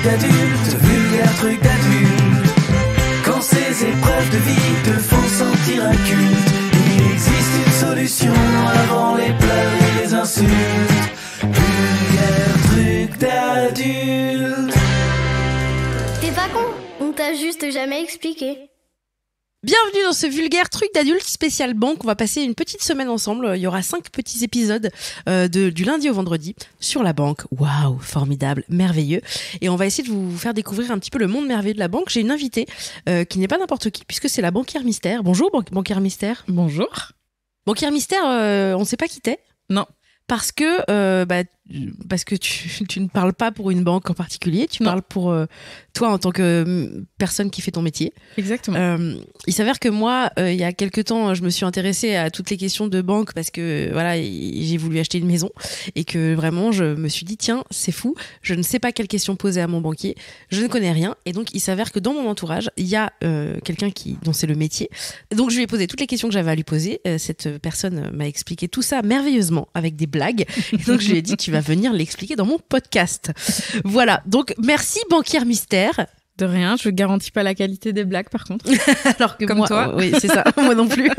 d'adulte, vulgaire truc d'adulte. Quand ces épreuves de vie te font sentir inculte, il existe une solution avant les pleurs et les insultes. Vulgaire truc d'adulte. T'es pas con, on t'a juste jamais expliqué. Bienvenue dans ce vulgaire truc d'adulte spécial banque. On va passer une petite semaine ensemble. Il y aura 5 petits épisodes du lundi au vendredi sur la banque. Waouh, formidable, merveilleux. Et on va essayer de vous faire découvrir un petit peu le monde merveilleux de la banque. J'ai une invitée qui n'est pas n'importe qui, puisque c'est la banquière mystère. Bonjour, banquière mystère. Bonjour. Banquière mystère, on ne sait pas qui t'es. Non. Parce que tu ne parles pas pour une banque en particulier, tu parles pour toi en tant que personne qui fait ton métier. Exactement. Il s'avère que moi, il y a quelques temps, je me suis intéressée à toutes les questions de banque parce que voilà, j'ai voulu acheter une maison et que vraiment, je me suis dit tiens, c'est fou, je ne sais pas quelles questions poser à mon banquier, je ne connais rien et donc il s'avère que dans mon entourage, il y a quelqu'un dont c'est le métier. Donc je lui ai posé toutes les questions que j'avais à lui poser. Cette personne m'a expliqué tout ça merveilleusement avec des blagues. Et donc je lui ai dit tu vas venir l'expliquer dans mon podcast. Voilà. Donc merci banquière mystère. De rien, je garantis pas la qualité des blagues par contre. Alors que comme moi, toi. Oui, c'est ça. Moi non plus.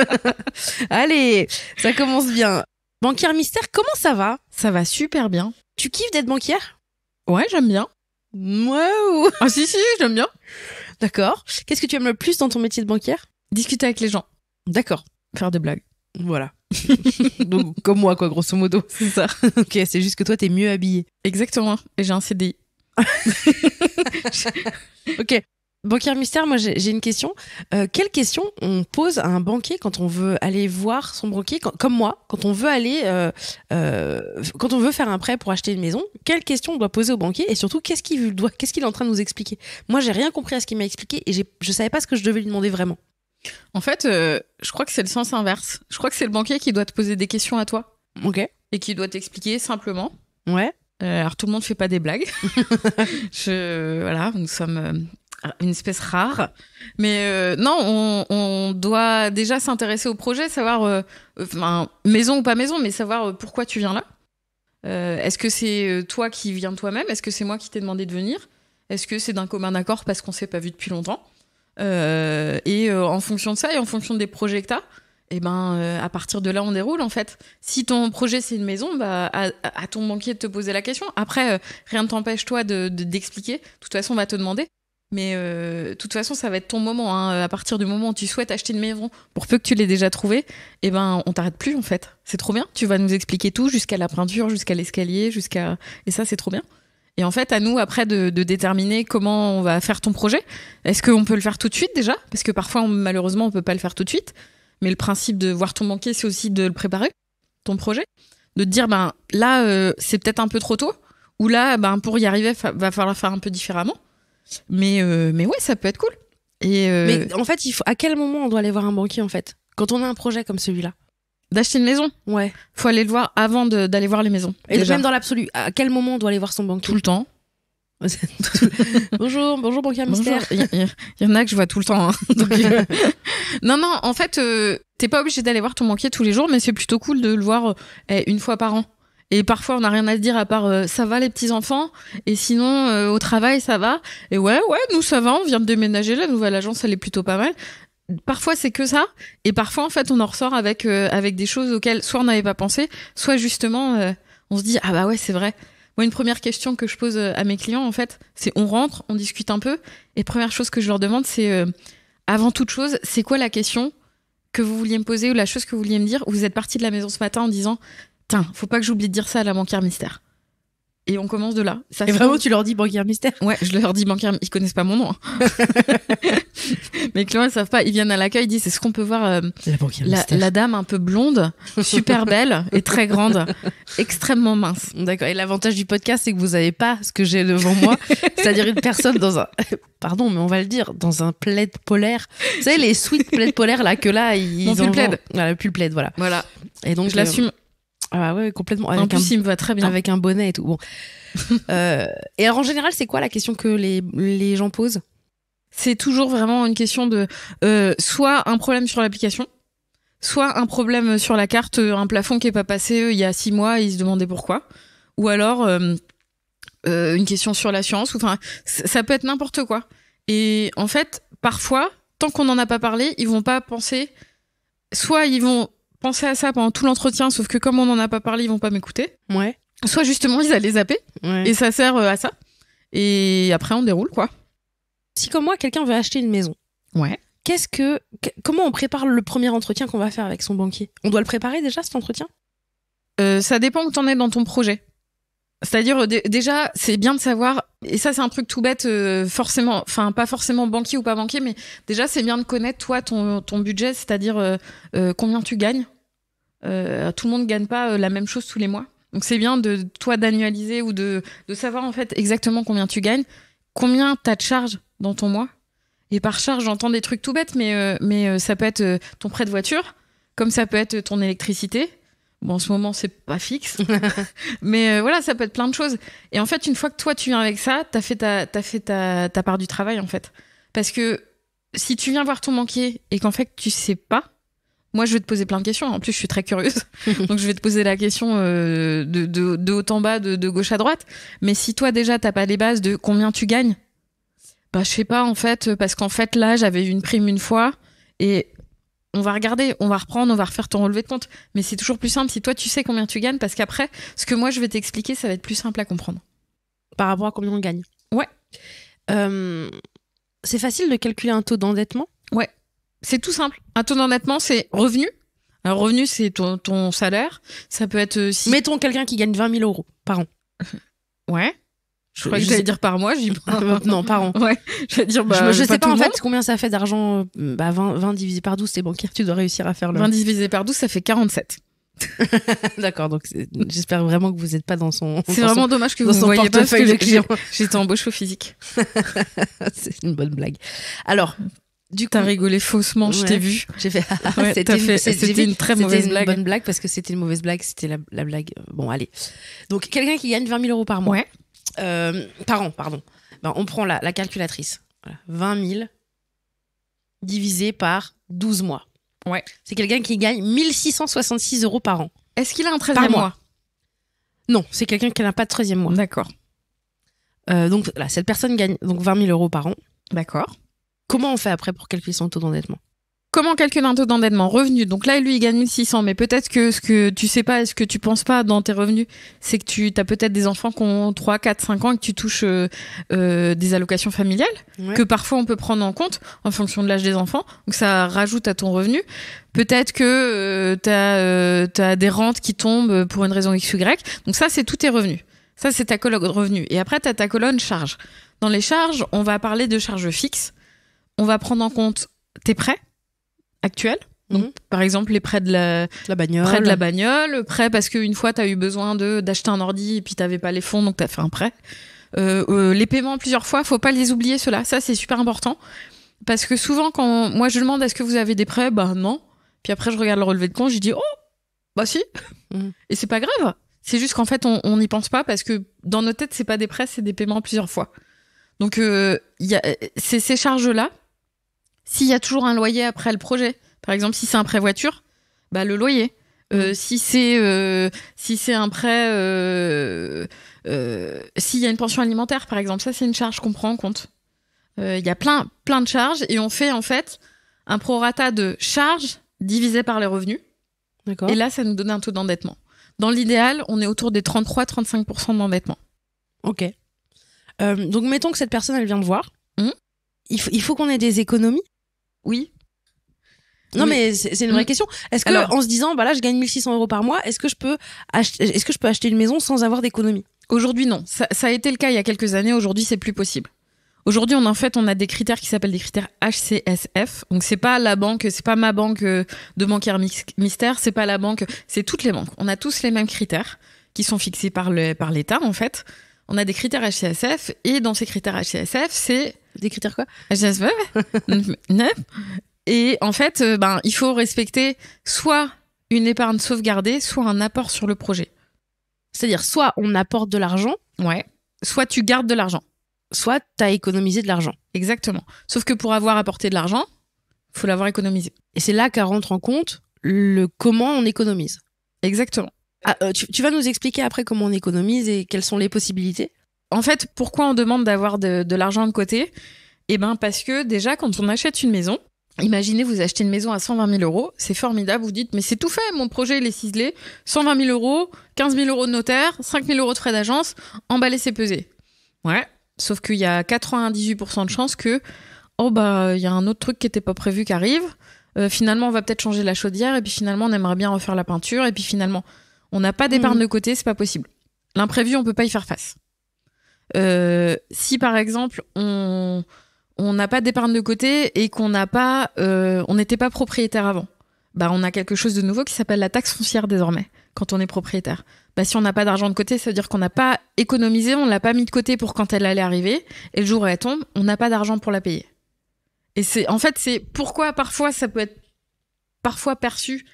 Allez, ça commence bien. Banquière mystère, comment ça va? Ça va super bien. Tu kiffes d'être banquière? Ouais, j'aime bien. Wow. Ah si, j'aime bien. D'accord. Qu'est-ce que tu aimes le plus dans ton métier de banquière? Discuter avec les gens. D'accord. Faire des blagues. Voilà. Donc comme moi quoi, grosso modo. C'est ça. Ok, c'est juste que toi t'es mieux habillée. Exactement. Et j'ai un CDI. Ok. Banquière mystère, moi j'ai une question. Quelle question on pose à un banquier quand on veut aller voir son banquier, comme moi, quand on veut aller, quand on veut faire un prêt pour acheter une maison, quelle question on doit poser au banquier et surtout qu'est-ce qu'il est en train de nous expliquer? Moi j'ai rien compris à ce qu'il m'a expliqué et je savais pas ce que je devais lui demander vraiment. En fait, je crois que c'est le sens inverse. Je crois que c'est le banquier qui doit te poser des questions à toi. Ok. Et qui doit t'expliquer simplement. Ouais. Alors tout le monde fait pas des blagues. Voilà, nous sommes une espèce rare. Mais non, on doit déjà s'intéresser au projet, savoir maison ou pas maison, mais savoir pourquoi tu viens là. Est-ce que c'est toi qui viens de toi-même? Est-ce que c'est moi qui t'ai demandé de venir? Est-ce que c'est d'un commun accord parce qu'on s'est pas vu depuis longtemps? En fonction de ça et en fonction des projets que t'as, à partir de là on déroule en fait. Si ton projet c'est une maison, à ton banquier de te poser la question. Après rien ne t'empêche toi d'expliquer. De toute façon on va te demander. Mais de toute façon ça va être ton moment hein. À partir du moment où tu souhaites acheter une maison, pour peu que tu l'aies déjà trouvée, on t'arrête plus en fait. C'est trop bien. Tu vas nous expliquer tout jusqu'à la peinture, jusqu'à l'escalier, et ça c'est trop bien. Et en fait, à nous, après, de déterminer comment on va faire ton projet. Est-ce qu'on peut le faire tout de suite, déjà? Parce que parfois, malheureusement, on peut pas le faire tout de suite. Mais le principe de voir ton banquier, c'est aussi de le préparer, ton projet. De te dire, là, c'est peut-être un peu trop tôt. Ou là, pour y arriver, va falloir faire un peu différemment. Mais ouais, ça peut être cool. Mais en fait, à quel moment on doit aller voir un banquier, en fait? Quand on a un projet comme celui-là? D'acheter une maison? Ouais. Faut aller le voir avant d'aller voir les maisons. Et déjà. Même dans l'absolu, à quel moment on doit aller voir son banquier? Tout le temps. Bonjour banquier mystère. Il y en a que je vois tout le temps. Hein. Donc, non, en fait, t'es pas obligé d'aller voir ton banquier tous les jours, mais c'est plutôt cool de le voir une fois par an. Et parfois, on n'a rien à se dire à part ça va les petits-enfants, et sinon, au travail, ça va. Et ouais, nous, ça va, on vient de déménager, la nouvelle agence, elle est plutôt pas mal. Parfois c'est que ça, et parfois en fait on en ressort avec des choses auxquelles soit on n'avait pas pensé, soit justement on se dit ah bah ouais c'est vrai. Moi une première question que je pose à mes clients en fait, c'est on rentre, on discute un peu, et première chose que je leur demande c'est avant toute chose c'est quoi la question que vous vouliez me poser ou la chose que vous vouliez me dire. Vous êtes parti de la maison ce matin en disant tiens faut pas que j'oublie de dire ça à la banquière mystère. Et on commence de là. Ça et vraiment, tu leur dis banquière mystère? Ouais, je leur dis banquière. Ils connaissent pas mon nom. Hein. Mes clients, ils savent pas. Ils viennent à l'accueil, ils disent est-ce qu'on peut voir la dame un peu blonde, super belle et très grande, extrêmement mince. D'accord. Et l'avantage du podcast, c'est que vous avez pas ce que j'ai devant moi, c'est-à-dire une personne dans un, pardon, mais on va le dire, dans un plaid polaire. Vous savez, les sweats plaid polaires là que là ils ont plaid. Voilà, le pull plaid, voilà. Voilà. Et donc je l'assume. Ah ouais, complètement. En plus, il me va très bien. Avec un bonnet et tout. Bon. Et alors, en général, c'est quoi la question que les gens posent? C'est toujours vraiment une question de soit un problème sur l'application, soit un problème sur la carte, un plafond qui est pas passé il y a 6 mois et ils se demandaient pourquoi. Ou alors une question sur l'assurance, ou enfin, ça peut être n'importe quoi. Et en fait, parfois, tant qu'on n'en a pas parlé, ils vont pas penser, soit ils vont penser à ça pendant tout l'entretien, sauf que comme on n'en a pas parlé, ils vont pas m'écouter. Ouais. Soit justement, ils allaient zapper, Ouais. et ça sert à ça. Et après, on déroule, quoi. Si comme moi, quelqu'un veut acheter une maison, Ouais. comment on prépare le premier entretien qu'on va faire avec son banquier? On doit le préparer déjà, cet entretien? Ça dépend où t'en es dans ton projet. C'est-à-dire, déjà, c'est bien de savoir, et ça, c'est un truc tout bête, forcément, enfin, pas forcément banquier ou pas banquier, mais déjà, c'est bien de connaître, toi, ton budget, c'est-à-dire combien tu gagnes. Tout le monde ne gagne pas la même chose tous les mois. Donc, c'est bien toi, d'annualiser ou de savoir, en fait, exactement combien tu gagnes, combien t'as de charges dans ton mois. Et par charge, j'entends des trucs tout bêtes, mais ça peut être ton prêt de voiture, comme ça peut être ton électricité. Bon, en ce moment, c'est pas fixe. Mais voilà, ça peut être plein de choses. Et en fait, une fois que toi, tu viens avec ça, t'as fait ta part du travail, en fait. Parce que si tu viens voir ton banquier et qu'en fait, tu sais pas, moi, je vais te poser plein de questions. En plus, je suis très curieuse. Donc, je vais te poser la question de haut en bas, de gauche à droite. Mais si toi, déjà, t'as pas les bases de combien tu gagnes, bah, je sais pas, en fait, parce qu'en fait, là, j'avais eu une prime une fois et on va regarder, on va reprendre, on va refaire ton relevé de compte. Mais c'est toujours plus simple si toi, tu sais combien tu gagnes, parce qu'après, ce que moi, je vais t'expliquer, ça va être plus simple à comprendre. Par rapport à combien on gagne? Ouais. C'est facile de calculer un taux d'endettement? Ouais. C'est tout simple. Un taux d'endettement, c'est revenu. Un revenu, c'est ton salaire. Ça peut être... Mettons quelqu'un qui gagne 20 000 euros par an. Ouais. Je crois que j'allais dire par mois. Non, par an. Ouais. Je vais dire, je sais pas en fait combien ça fait d'argent. 20 divisé par 12, c'est bancaire. Tu dois réussir à faire le... 20 divisé par 12, ça fait 47. D'accord, donc j'espère vraiment que vous n'êtes pas dans son... C'est vraiment dommage que vous ne voyez pas parce que j'étais en beau faussique. C'est une bonne blague. Alors... Du coup, t'as rigolé faussement, je t'ai vu. J'ai fait. C'était une très mauvaise blague. C'était une bonne blague parce que c'était une mauvaise blague. C'était la blague. Bon, allez. Donc, quelqu'un qui gagne 20 000 euros par mois. Ouais. Par an, pardon. Ben, on prend la calculatrice. Voilà. 20 000 divisé par 12 mois. Ouais. C'est quelqu'un qui gagne 1666 euros par an. Est-ce qu'il a un 13e mois? Non, c'est quelqu'un qui n'a pas de 13e mois. D'accord. Donc, là, cette personne gagne donc 20 000 euros par an. D'accord. Comment on fait après pour calculer son taux d'endettement? Comment calculer un taux d'endettement? Revenu. Donc là, lui, il gagne 1600, mais peut-être que ce que tu sais pas et ce que tu penses pas dans tes revenus, c'est que tu as peut-être des enfants qui ont 3, 4, 5 ans et que tu touches des allocations familiales, que parfois on peut prendre en compte en fonction de l'âge des enfants. Donc ça rajoute à ton revenu. Peut-être que t'as des rentes qui tombent pour une raison X ou Y. Donc ça, c'est tous tes revenus. Ça, c'est ta colonne revenus. Et après, t'as ta colonne charges. Dans les charges, on va parler de charges fixes. On va prendre en compte tes prêts actuels. Donc, par exemple, les prêts de la bagnole. Prêts de la bagnole, prêts parce qu'une fois, tu as eu besoin d'acheter un ordi et puis tu n'avais pas les fonds, donc tu as fait un prêt. Les paiements plusieurs fois, faut pas les oublier, ceux-là. Ça, c'est super important. Parce que souvent, quand moi, je demande est-ce que vous avez des prêts? Bah non. Puis après, je regarde le relevé de compte, je dis oh, bah si. Et c'est pas grave. C'est juste qu'en fait, on n'y pense pas parce que dans nos têtes, c'est pas des prêts, c'est des paiements plusieurs fois. Donc, c'est ces charges-là. S'il y a toujours un loyer après le projet, par exemple, si c'est un prêt voiture, bah le loyer. Si c'est un prêt, s'il y a une pension alimentaire, par exemple, ça c'est une charge qu'on prend en compte. Il y a plein de charges et on fait en fait un prorata de charges divisé par les revenus. D'accord. Et là, ça nous donne un taux d'endettement. Dans l'idéal, on est autour des 33-35% d'endettement. Ok. Donc mettons que cette personne elle vient te voir. Il faut qu'on ait des économies. Oui. Non, mais c'est une vraie question. Est-ce que, en se disant, bah là, je gagne 1600 euros par mois, est-ce que je peux acheter une maison sans avoir d'économie? Aujourd'hui, non. Ça a été le cas il y a quelques années. Aujourd'hui, c'est plus possible. Aujourd'hui, on a des critères qui s'appellent des critères HCSF. Donc, c'est pas la banque, c'est pas ma banque de banquière mystère, c'est pas la banque, c'est toutes les banques. On a tous les mêmes critères qui sont fixés par l'État, en fait. On a des critères HCSF et dans ces critères HCSF, c'est... Des critères quoi? HCSF. Et en fait, il faut respecter soit une épargne sauvegardée, soit un apport sur le projet. C'est-à-dire, soit on apporte de l'argent. Ouais. Soit tu gardes de l'argent. Soit t'as économisé de l'argent. Exactement. Sauf que pour avoir apporté de l'argent, il faut l'avoir économisé. Et c'est là qu'à rentre en compte le comment on économise. Exactement. Tu vas nous expliquer après comment on économise et quelles sont les possibilités? En fait, pourquoi on demande d'avoir de l'argent de côté ? Eh ben, parce que déjà, quand on achète une maison, imaginez, vous achetez une maison à 120 000 euros, c'est formidable, vous dites, mais c'est tout fait, mon projet, il est ciselé, 120 000 euros, 15 000 euros de notaire, 5 000 euros de frais d'agence, emballé, c'est pesé. Ouais, sauf qu'il y a 98% de chances que, il y a un autre truc qui n'était pas prévu qui arrive, finalement, on va peut-être changer la chaudière, et puis finalement, on aimerait bien refaire la peinture, et puis finalement, on n'a pas d'épargne de côté, c'est pas possible. L'imprévu, on peut pas y faire face. Si, par exemple, on n'a pas d'épargne de côté et qu'on n'a pas, on n'était pas propriétaire avant. On a quelque chose de nouveau qui s'appelle la taxe foncière désormais quand on est propriétaire. Si on n'a pas d'argent de côté, ça veut dire qu'on n'a pas économisé, on l'a pas mis de côté pour quand elle allait arriver et le jour où elle tombe, on n'a pas d'argent pour la payer. Et c'est pourquoi parfois ça peut être parfois perçu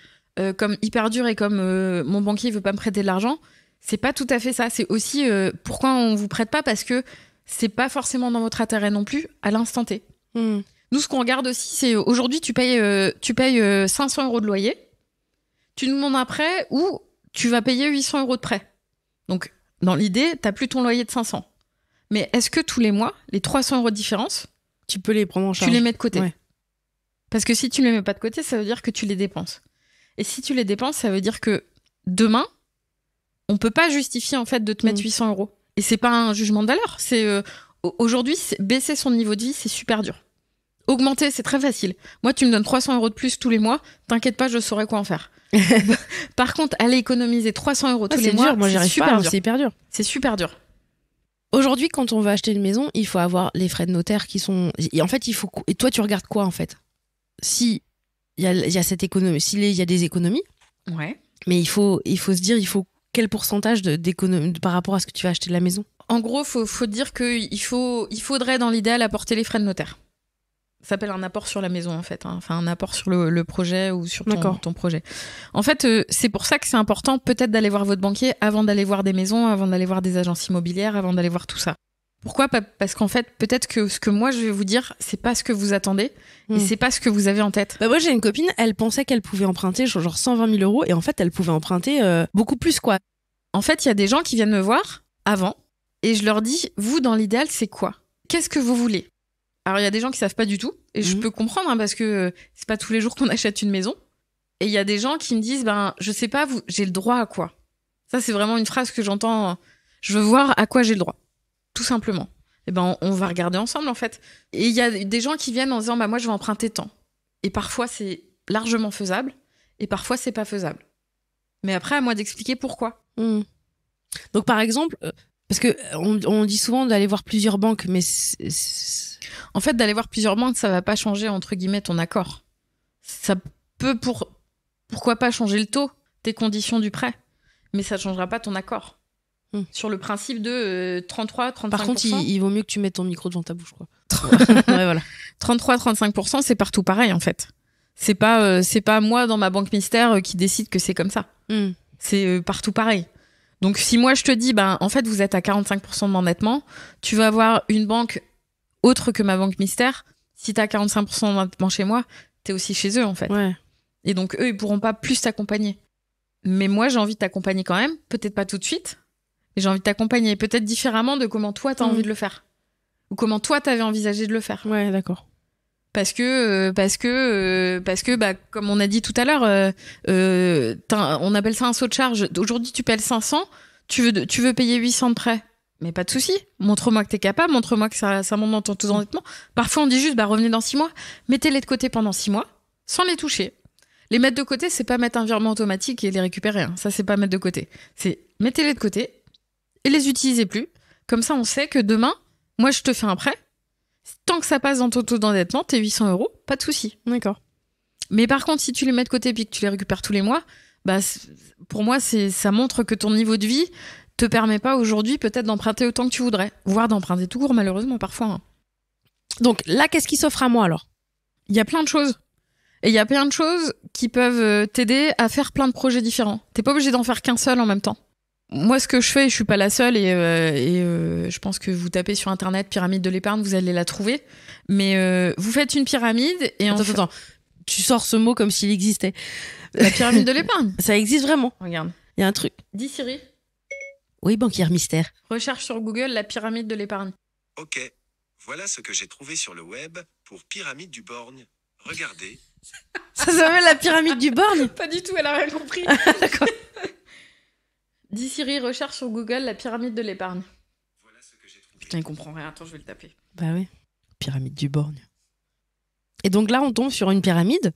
comme hyper dur et comme mon banquier veut pas me prêter de l'argent. C'est pas tout à fait ça. C'est aussi pourquoi on vous prête pas, parce que c'est pas forcément dans votre intérêt non plus à l'instant T. Nous, ce qu'on regarde aussi, c'est aujourd'hui, tu payes 500 euros de loyer. Tu nous demandes un prêt où tu vas payer 800 euros de prêt. Donc, dans l'idée, t'as plus ton loyer de 500. Mais est-ce que tous les mois, les 300 euros de différence, tu peux les prendre en charge. Tu les mets de côté. Ouais. Parce que si tu les mets pas de côté, ça veut dire que tu les dépenses. Et si tu les dépenses, ça veut dire que demain, on peut pas justifier en fait de te mettre 800 euros. Et c'est pas un jugement de valeur. C'est aujourd'hui, baisser son niveau de vie, c'est super dur. Augmenter, c'est très facile. Moi, tu me donnes 300 euros de plus tous les mois, t'inquiète pas, je saurai quoi en faire. Par contre, aller économiser 300 euros tous les mois, moi, c'est super dur. C'est hyper dur. C'est super dur. Aujourd'hui, quand on va acheter une maison, il faut avoir les frais de notaire qui sont. Et en fait, il faut. Et toi, tu regardes quoi en fait ? Si il y a cette économie, s'il y a des économies. Ouais. Mais il faut se dire, il faut quel pourcentage d'économie par rapport à ce que tu vas acheter de la maison ? En gros, faut dire qu'il faudrait dans l'idéal apporter les frais de notaire. Ça s'appelle un apport sur la maison en fait, hein. Enfin un apport sur le projet ou sur ton projet. En fait, c'est pour ça que c'est important peut-être d'aller voir votre banquier avant d'aller voir des maisons, avant d'aller voir des agences immobilières, avant d'aller voir tout ça. Pourquoi ? Parce qu'en fait, peut-être que ce que moi je vais vous dire, c'est pas ce que vous attendez et c'est pas ce que vous avez en tête. Moi j'ai une copine, elle pensait qu'elle pouvait emprunter genre 120 000 euros et en fait elle pouvait emprunter beaucoup plus quoi. En fait, il y a des gens qui viennent me voir avant et je leur dis, vous dans l'idéal c'est quoi ? Qu'est-ce que vous voulez ? Alors, il y a des gens qui savent pas du tout, et je peux comprendre, hein, parce que c'est pas tous les jours qu'on achète une maison. Et il y a des gens qui me disent, je sais pas, j'ai le droit à quoi ? Ça, c'est vraiment une phrase que j'entends, je veux voir à quoi j'ai le droit. Tout simplement. Et on va regarder ensemble, en fait. Et il y a des gens qui viennent en disant, moi, je vais emprunter tant. Et parfois, c'est largement faisable, et parfois, c'est pas faisable. Mais après, à moi d'expliquer pourquoi. Donc, par exemple, parce que on dit souvent d'aller voir plusieurs banques, mais en fait, d'aller voir plusieurs banques, ça va pas changer, entre guillemets, ton accord. Ça peut, pourquoi pas changer le taux, tes conditions du prêt, mais ça changera pas ton accord. Sur le principe de 33-35%. Par contre, il vaut mieux que tu mettes ton micro devant ta bouche, quoi. Ouais, voilà. 33-35%, c'est partout pareil, en fait. C'est pas moi, dans ma banque mystère, qui décide que c'est comme ça. C'est partout pareil. Donc, si moi, je te dis, en fait, vous êtes à 45% d'endettement, tu vas avoir une banque autre que ma banque mystère. Si t'as 45% d'endettement chez moi, t'es aussi chez eux, en fait. Ouais. Et donc, eux, ils pourront pas plus t'accompagner. Mais moi, j'ai envie de t'accompagner quand même. Peut-être pas tout de suite. Mais j'ai envie de t'accompagner. Peut-être différemment de comment toi, t'as envie de le faire. Ou comment toi, t'avais envisagé de le faire. Ouais, d'accord. Parce que, comme on a dit tout à l'heure, on appelle ça un saut de charge. Aujourd'hui, tu payes 500, tu veux payer 800 de prêt. Mais pas de souci. Montre-moi que t'es capable, montre-moi que ça monte dans ton taux d'endettement. Parfois, on dit juste, revenez dans 6 mois. Mettez-les de côté pendant 6 mois, sans les toucher. Les mettre de côté, c'est pas mettre un virement automatique et les récupérer. Hein. Ça, c'est pas mettre de côté. C'est mettez-les de côté et les utilisez plus. Comme ça, on sait que demain, moi, je te fais un prêt. Tant que ça passe dans ton taux d'endettement, t'es 800 euros, pas de souci. D'accord. Mais par contre, si tu les mets de côté puis que tu les récupères tous les mois, pour moi, ça montre que ton niveau de vie te permet pas aujourd'hui peut-être d'emprunter autant que tu voudrais, voire d'emprunter tout court, malheureusement, parfois. Hein. Donc là, qu'est-ce qui s'offre à moi alors ? Il y a plein de choses. Et il y a plein de choses qui peuvent t'aider à faire plein de projets différents. T'es pas obligé d'en faire qu'un seul en même temps. Moi, ce que je fais, je suis pas la seule et je pense que vous tapez sur Internet pyramide de l'épargne, vous allez la trouver. Mais vous faites une pyramide et Attends. Tu sors ce mot comme s'il existait. La pyramide de l'épargne. Ça existe vraiment. Regarde. Il y a un truc. Dis Siri. Oui, banquière mystère. Recherche sur Google la pyramide de l'épargne. Ok, voilà ce que j'ai trouvé sur le web pour pyramide du borgne. Regardez. Ça s'appelle la pyramide du borgne? Pas du tout, elle a rien compris. D'accord. Dis Siri, recherche sur Google la pyramide de l'épargne. Voilà ce que j'ai trouvé. Putain, il comprend rien. Attends, je vais le taper. Bah oui, pyramide du borgne. Et donc là, on tombe sur une pyramide.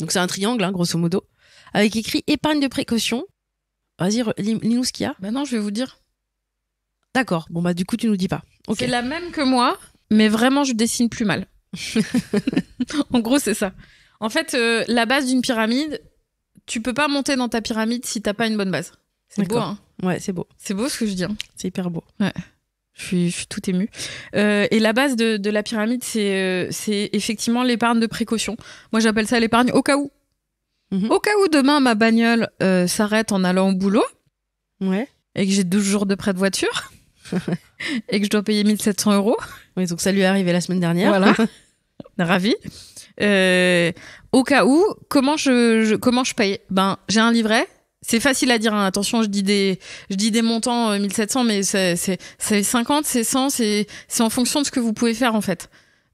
Donc c'est un triangle, hein, grosso modo, avec écrit épargne de précaution. Vas-y, lis-nous ce qu'il y a. Bah non, je vais vous dire. D'accord. Bon bah du coup, tu nous dis pas. Ok. C'est la même que moi, mais vraiment, je dessine plus mal. En gros, c'est ça. En fait, la base d'une pyramide, tu peux pas monter dans ta pyramide si t'as pas une bonne base. C'est beau, D'accord. hein. Ouais, c'est beau. C'est beau ce que je dis. Hein. C'est hyper beau. Je suis tout émue. Et la base de la pyramide, c'est effectivement l'épargne de précaution. Moi, j'appelle ça l'épargne au cas où. Mhm. Au cas où demain, ma bagnole s'arrête en allant au boulot Ouais. et que j'ai 12 jours de prêt de voiture et que je dois payer 1 700 €. Oui, donc ça lui est arrivé la semaine dernière. Voilà. Ravi. Au cas où, comment je paye? Ben, j'ai un livret. C'est facile à dire, hein. Attention, je dis des montants 1700, mais c'est 50, c'est 100, c'est en fonction de ce que vous pouvez faire, en fait.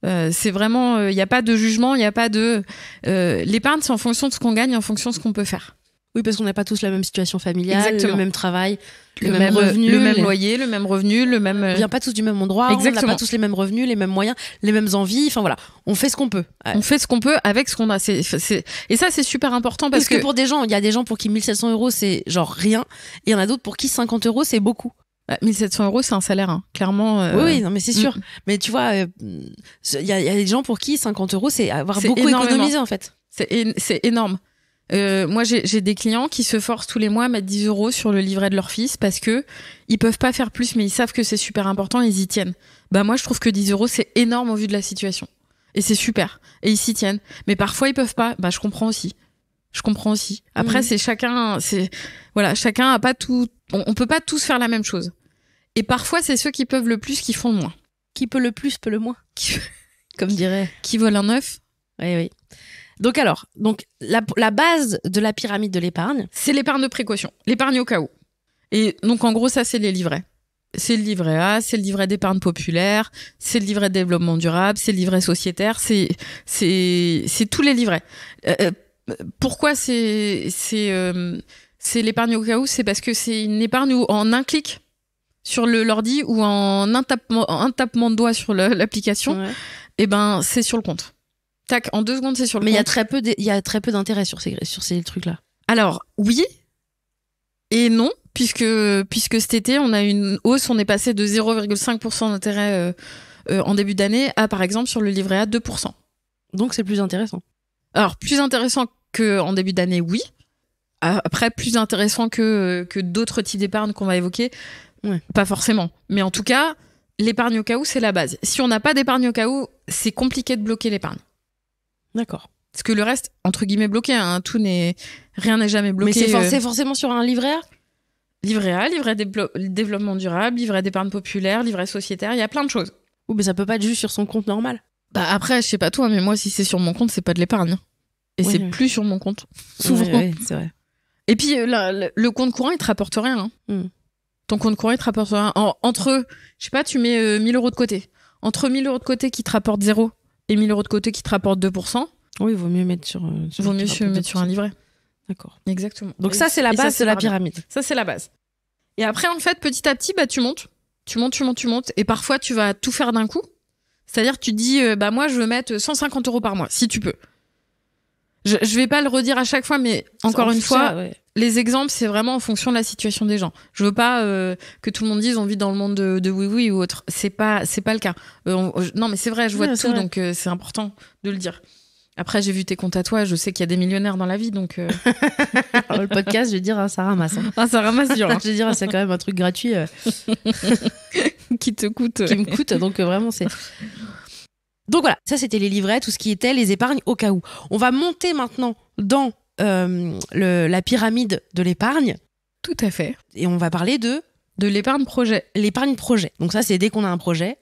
C'est vraiment, il n'y a pas de jugement, il n'y a pas de, l'épargne, c'est en fonction de ce qu'on gagne, en fonction de ce qu'on peut faire. Oui, parce qu'on n'a pas tous la même situation familiale, Exactement. le même travail, Le le même même revenu, le même loyer, le même revenu, le même, On vient pas tous du même endroit, on n'a Exactement. pas tous les mêmes revenus, les mêmes moyens, les mêmes envies. Enfin voilà, on fait ce qu'on peut. Ouais. on fait ce qu'on peut avec ce qu'on a. Et ça, c'est super important Parce que pour des gens, il y a des gens pour qui 1700 € c'est genre rien, et il y en a d'autres pour qui 50 € c'est beaucoup. 1700 €, c'est un salaire, hein. Clairement. Oui, non, mais c'est sûr. Mais tu vois, il y a des gens pour qui 50 € c'est avoir C'est beaucoup énormément. économisé en fait. C'est énorme. Moi, j'ai des clients qui se forcent tous les mois à mettre 10 € sur le livret de leur fils parce que ils peuvent pas faire plus, mais ils savent que c'est super important, ils y tiennent. Bah, moi, je trouve que 10 € c'est énorme au vu de la situation. Et c'est super. Et ils s'y tiennent. Mais parfois, ils peuvent pas. Bah, je comprends aussi. Après, c'est chacun a pas tout, on peut pas tous faire la même chose. Et parfois, c'est ceux qui peuvent le plus qui font le moins. Qui peut le plus peut le moins, comme dirait. Qui volent un œuf. Oui, oui. Donc alors, la base de la pyramide de l'épargne, C'est l'épargne de précaution. L'épargne au cas où. Et donc, en gros, ça, c'est les livrets. C'est le livret A, c'est le livret d'épargne populaire, c'est le livret de développement durable, c'est le livret sociétaire, c'est tous les livrets. Pourquoi c'est l'épargne au cas où? C'est parce que c'est une épargne où en un clic sur l'ordi ou en un tapement de doigt sur l'application, ouais. et ben c'est sur le compte. Tac, en 2 secondes, c'est sur le Mais il compte. y a très peu d'intérêt sur ces trucs-là. Alors, oui et non, puisque cet été, on a une hausse, on est passé de 0,5% d'intérêt en début d'année à, par exemple, sur le livret A, 2%. Donc c'est plus intéressant. Alors, plus intéressant qu'en début d'année, oui. Après, plus intéressant que d'autres types d'épargne qu'on va évoquer, ouais. Pas forcément. Mais en tout cas, l'épargne au cas où, c'est la base. Si on n'a pas d'épargne au cas où, c'est compliqué de bloquer l'épargne. D'accord. Parce que le reste, entre guillemets, bloqué, hein, rien n'est jamais bloqué. Mais c'est forcément sur un livret A? Livret A, livret développement durable, livret d'épargne populaire, livret sociétaire, il y a plein de choses. Oui, mais ça peut pas être juste sur son compte normal. Bah après, je sais pas toi, mais moi, si c'est sur mon compte, c'est pas de l'épargne. Et Oui, c'est oui. plus sur mon compte. Souvent. Oui, c'est vrai. Et puis, le compte courant, il te rapporte rien. Hein. Mm. Ton compte courant, il te rapporte rien. Entre, je sais pas, tu mets 1000 € de côté. Entre 1000 € de côté qui te rapporte 0 et 1000 € de côté qui te rapporte 2%, Oui, il vaut mieux mettre sur vaut mieux se mettre sur un livret. D'accord. Exactement. Donc ça, c'est la Et ça, base c'est de la marrant. pyramide. Ça, c'est la base. Et après, en fait, petit à petit, bah, tu montes. Et parfois, tu vas tout faire d'un coup. C'est-à-dire, tu te dis, bah, moi, je veux mettre 150 € par mois, si tu peux. Je vais pas le redire à chaque fois, mais encore une fois, les exemples, c'est vraiment en fonction de la situation des gens. Je veux pas que tout le monde dise on vit dans le monde de oui ou autre. C'est pas le cas. Non, mais c'est vrai, je vois Ouais, de c'est tout, vrai. donc c'est important de le dire. Après, j'ai vu tes comptes à toi, je sais qu'il y a des millionnaires dans la vie, donc Alors, le podcast, je vais dire, ça ramasse. Hein. ah, ça ramasse dur, hein, Je vais dire, c'est quand même un truc gratuit qui te coûte. qui me coûte. Donc vraiment, c'est. Donc voilà, ça c'était les livrets, tout ce qui était les épargnes au cas où. On va monter maintenant dans la pyramide de l'épargne Tout à fait. et on va parler de l'épargne projet. l'épargne projet. Donc ça, c'est dès qu'on a un projet.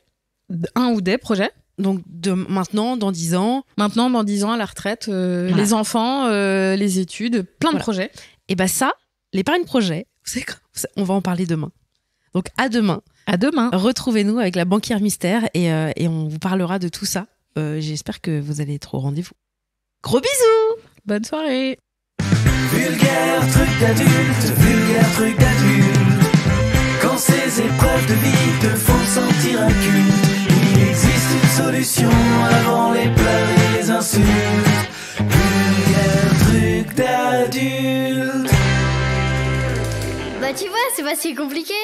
Un ou des projets. Donc de maintenant, dans 10 ans, Maintenant, dans 10 ans, à la retraite, les enfants, les études, plein de Voilà. projets. et ben ça, l'épargne projet, vous savez quoi, on va en parler demain. Donc à demain. À demain. Retrouvez-nous avec la banquière mystère et on vous parlera de tout ça. J'espère que vous allez être au rendez-vous. Gros bisous. Bonne soirée. Vulgaire truc d'adulte, vulgaire truc d'adulte. Quand ces épreuves de vie te font sentir inculte, il existe une solution avant les pleurs et les insultes. Vulgaire truc d'adulte. Bah tu vois, c'est pas si compliqué.